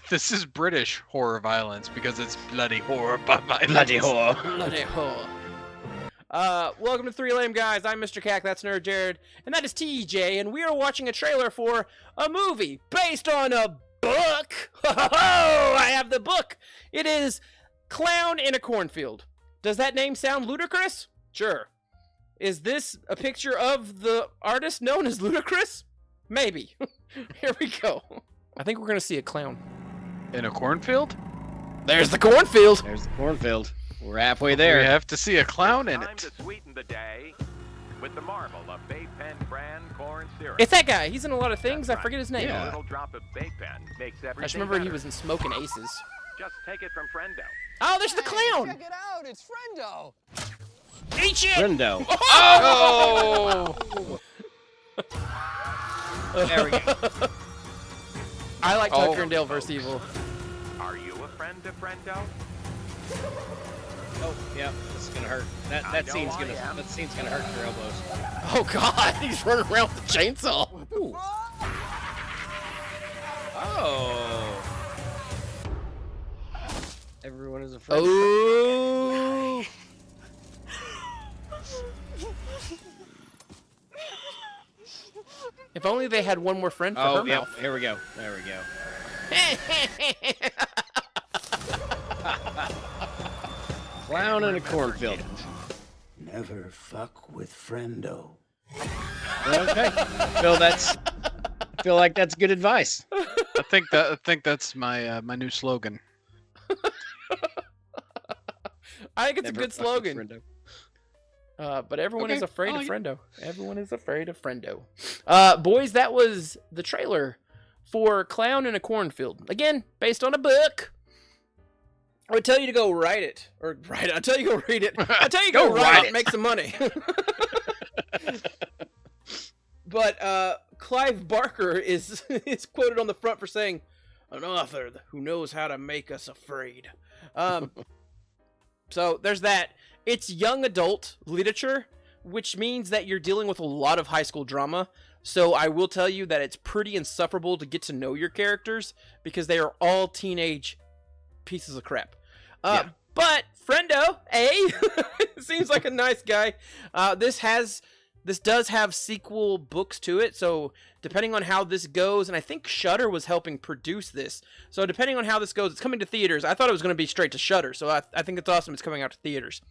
This is British horror violence because it's bloody horror by violence. Bloody horror. Bloody horror. Welcome to Three Lame Guys. I'm Mr. Cack, that's Nerd Jared, and that is TJ, and we are watching a trailer for a movie based on a book. I have the book. It is Clown in a Cornfield. Does that name sound ludicrous? Sure. Is this a picture of the artist known as Ludacris? Maybe. Here we go. I think we're going to see a clown. In a cornfield? There's the cornfield. There's the cornfield. We're halfway We there. have to see a clown in Time it. to sweeten the day with the marvel of Bay Pen bran corn syrup. It's that guy. He's in a lot of things. That's I forget his name. A little drop of Bay Pen makes everything I just remember he better. was in Smoking Aces. Just take it from Frendo. Oh, there's the clown. Check it out, it's Frendo. Eat shit. Friendo. Oh! There we go. I like Oh. Tucker and Dale vs. Evil. Are you a friend of Frendo? Oh, yeah. This is gonna hurt. I That know scene's I gonna am. hurt your elbows. Oh God, he's running around with the chainsaw. Ooh. Oh. Everyone is a friend. Oh. If only they had one more friend for her yeah. mouth. Here we go. There we go. Clown in a cornfield. Never fuck with Frendo. Okay. Feel like that's good advice. I think that's my my new slogan. I think it's Never a good fuck with slogan. Friendo. But everyone Okay, is afraid I of like Frendo. Everyone is afraid of Frendo. Boys, that was the trailer for Clown in a Cornfield. Again, based on a book. I would tell you to go write it. Or write it. I'll tell you to go read it. I'll tell you to go write it and make some money. But Clive Barker is quoted on the front for saying, "An author who knows how to make us afraid." So there's that. It's young adult literature, which means that you're dealing with a lot of high school drama. So I will tell you that it's pretty insufferable to get to know your characters because they are all teenage pieces of crap. Yeah. But Frendo, seems like a nice guy. This does have sequel books to it, so depending on how this goes, and I think Shudder was helping produce this, so depending on how this goes, it's coming to theaters. I thought it was going to be straight to Shudder, so I think it's awesome it's coming out to theaters.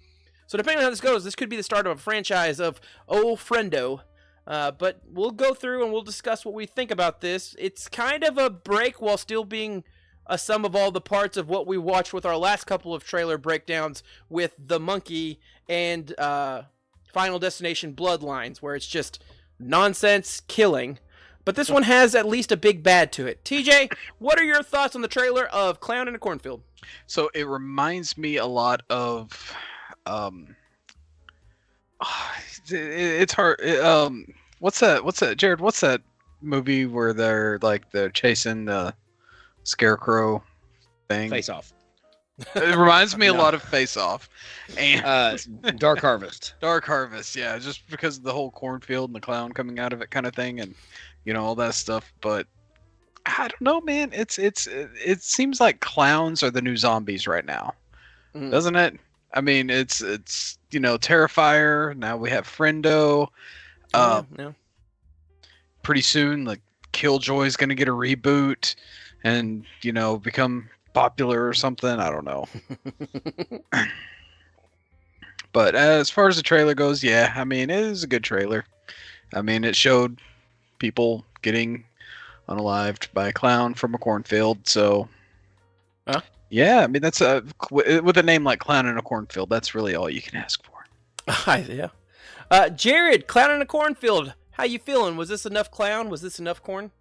So depending on how this goes, this could be the start of a franchise of old Frendo. But we'll go through and we'll discuss what we think about this. It's kind of a break while still being a sum of all the parts of what we watched with our last couple of trailer breakdowns with The Monkey and Final Destination Bloodlines, where it's just nonsense killing. But this one has at least a big bad to it. TJ, what are your thoughts on the trailer of Clown in a Cornfield? So it reminds me a lot of it's hard. What's that, Jared? What's that movie where they're chasing the scarecrow thing? Face Off. It reminds me a No. lot of Face Off, and Dark Harvest. Dark Harvest. Yeah, just because of the whole cornfield and the clown coming out of it, kind of thing, and all that stuff. But I don't know, man. It seems like clowns are the new zombies right now, doesn't it? I mean, it's Terrifier. Now we have Frendo. No. Pretty soon, like Killjoy's gonna get a reboot, and become popular or something. I don't know. But as far as the trailer goes, yeah, I mean, it is a good trailer. I mean, it showed people getting unalived by a clown from a cornfield. So, Huh? Yeah, I mean, that's with a name like Clown in a Cornfield, that's really all you can ask for. Yeah. Jared, Clown in a Cornfield. How you feeling? Was this enough clown? Was this enough corn?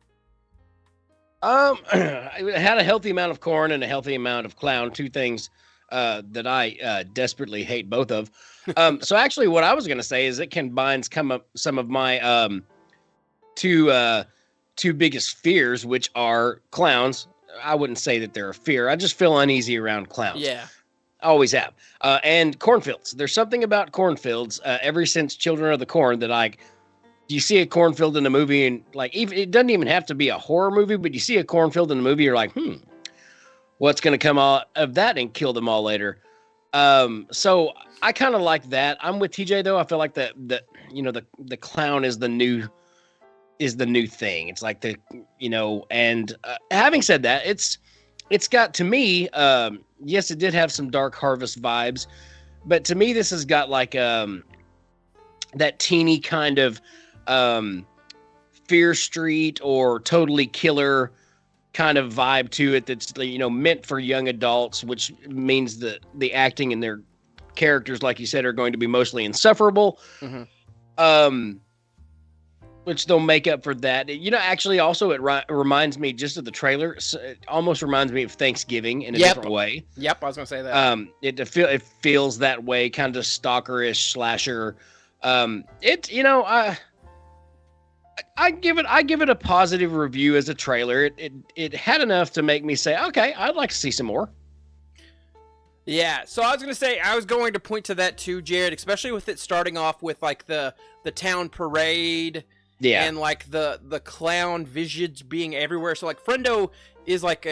It had a healthy amount of corn and a healthy amount of clown. Two things that I desperately hate both of. So actually, what I was going to say is it combines some of my two biggest fears, which are clowns. I wouldn't say that they're a fear. I just feel uneasy around clowns. Yeah. Always have. And cornfields. There's something about cornfields ever since Children of the Corn that you see a cornfield in a movie and even it doesn't even have to be a horror movie, but you see a cornfield in a movie, you're like, what's going to come out of that and kill them all later. So I kind of like that. I'm with TJ though. I feel like the clown is the new thing. It's like and having said that, it's got, to me, yes, it did have some Dark Harvest vibes, but to me, this has got like that teeny kind of Fear Street or Totally Killer kind of vibe to it that's meant for young adults, which means that the acting and their characters, like you said, are going to be mostly insufferable. Which they'll make up for that. Actually, also it reminds me just of the trailer. It almost reminds me of Thanksgiving in a different way. Yep, I was gonna say that. It feels that way, kind of stalkerish slasher. I give it a positive review as a trailer. It had enough to make me say, okay, I'd like to see some more. Yeah, so I was going to point to that too, Jared, especially with it starting off with like the town parade. Yeah. And like the clown visage being everywhere. So like Frendo is like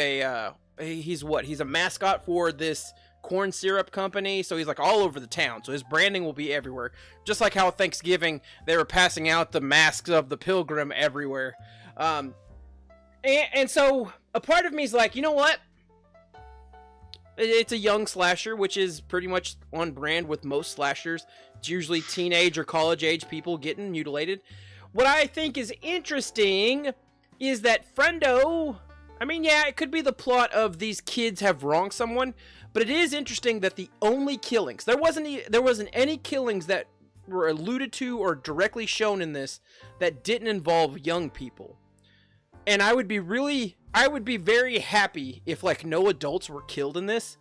he's a mascot for this corn syrup company. So he's like all over the town. So his branding will be everywhere. Just like how Thanksgiving, they were passing out the masks of the pilgrim everywhere. And so a part of me is like, you know what? It's a young slasher, which is pretty much on brand with most slashers. It's usually teenage or college age people getting mutilated. What I think is interesting is that Frendo, I mean, yeah, it could be the plot of these kids have wronged someone, but it is interesting that the only killings, there wasn't any killings that were alluded to or directly shown in this that didn't involve young people. And I would be very happy if like no adults were killed in this.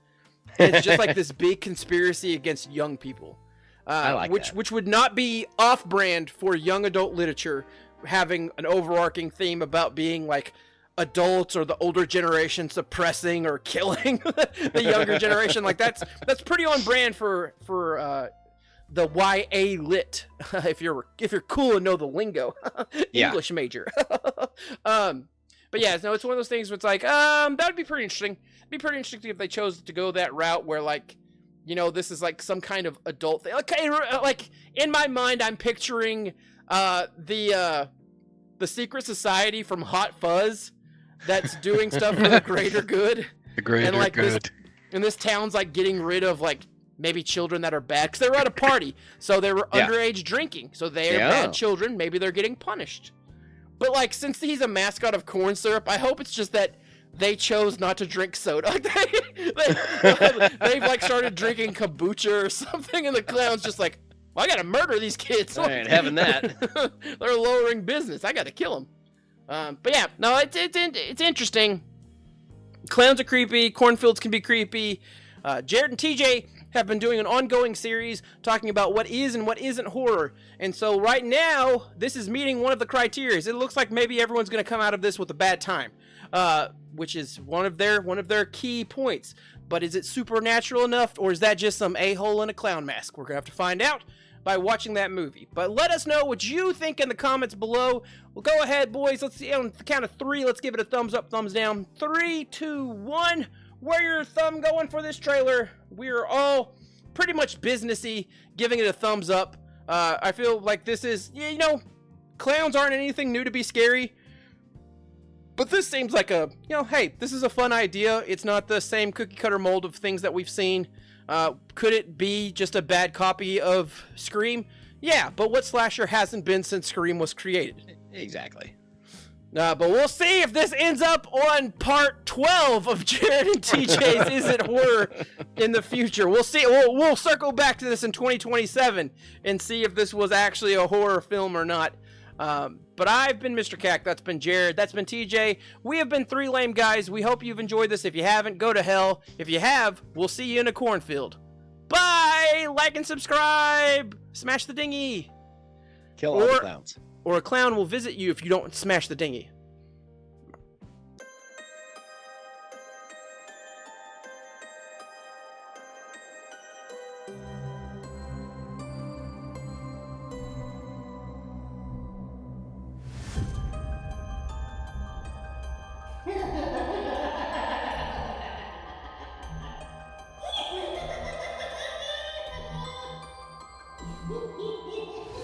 And it's just like this big conspiracy against young people. I like that. Which would not be off-brand for young adult literature, having an overarching theme about being like adults or the older generation suppressing or killing the younger generation. Like that's pretty on brand for the YA lit. if you're cool and know the lingo, English major. But yeah, no, it's one of those things where it's like, that would be pretty interesting. It'd be pretty interesting if they chose to go that route where like, this is like some kind of adult thing. Like in my mind, I'm picturing the secret society from Hot Fuzz that's doing stuff for the greater good. The greater good. And this town's like getting rid of like maybe children that are bad because they were at a party, so they were underage drinking. So they are bad children. Maybe they're getting punished. But like, since he's a mascot of corn syrup, I hope it's just that they chose not to drink soda. They've like started drinking kombucha or something, and the clown's just like, well, I gotta murder these kids. I ain't having that. They're lowering business. I gotta kill them. But yeah, no, it's interesting. Clowns are creepy. Cornfields can be creepy. Jared and TJ have been doing an ongoing series talking about what is and what isn't horror. And so right now, this is meeting one of the criteria. It looks like maybe everyone's going to come out of this with a bad time, which is one of their key points. But is it supernatural enough, or is that just some a-hole in a clown mask? We're going to have to find out by watching that movie. But let us know what you think in the comments below. Well, go ahead, boys. Let's see, on the count of 3, let's give it a thumbs up, thumbs down. 3, 2, 1. Where your thumb going for this trailer? We're all pretty much businessy, giving it a thumbs up. I feel like this is, clowns aren't anything new to be scary. But this seems like hey, this is a fun idea. It's not the same cookie cutter mold of things that we've seen. Could it be just a bad copy of Scream? Yeah, but what slasher hasn't been since Scream was created? Exactly. But we'll see if this ends up on part 12 of Jared and TJ's Is It Horror in the future. We'll see. We'll circle back to this in 2027 and see if this was actually a horror film or not. But I've been Mr. Cack. That's been Jared. That's been TJ. We have been 3 lame guys. We hope you've enjoyed this. If you haven't, go to hell. If you have, we'll see you in a cornfield. Bye! Like and subscribe! Smash the dinghy! Kill all the clowns. Or a clown will visit you if you don't smash the dinghy.